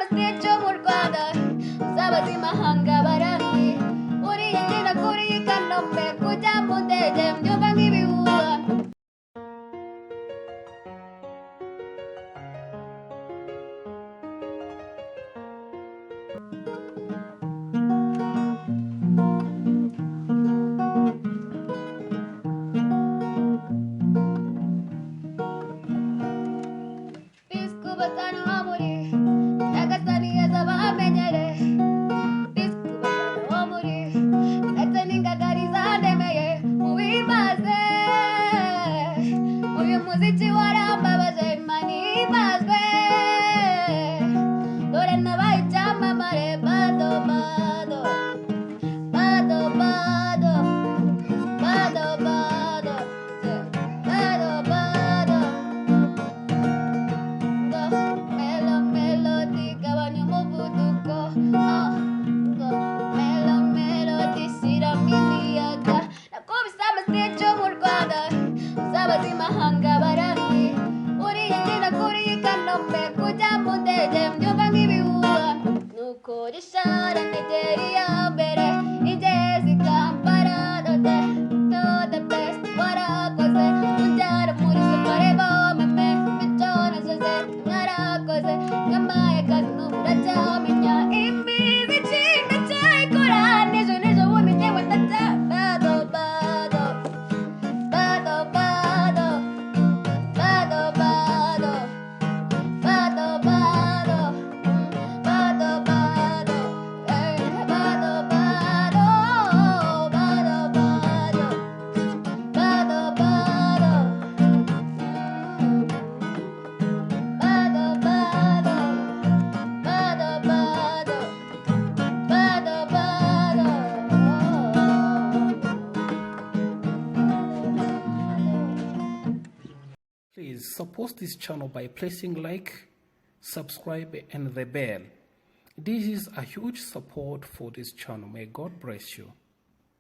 stage mu Rwanda uzaba zimahanga barandi uriye ngina kuri Kanombe kujya mu ndege mbyumva nk'ibihuha. Umuziki warambabaje mani bazwe dore nabaye icyamamare bado bado bado bado bado bado bado bado ngo melo melody gabanya umuvuduko ngo melo melody shyiramo imiyaga nakubise amastage yo mu Rwanda uzaba zimahanga barandi uriye ngina kuri Kanombe kujya mu ndege mbyumva nk'ibihuha. Nuko rishara negera iya mbere igeze i Kampala dote to the best warakoze unjyana muri safari bombe bityo nasoze mwarakoze nkamaye kazi n'ubu uracyamenya imiziki ndacyayikora n'ejo n'ejo bundi njyewe ndacya bado bado bado bado bado bado bado bado bado bado bado bado bado Please support this channel by pressing like, subscribe and the bell. This is a huge support for this channel. May God bless you.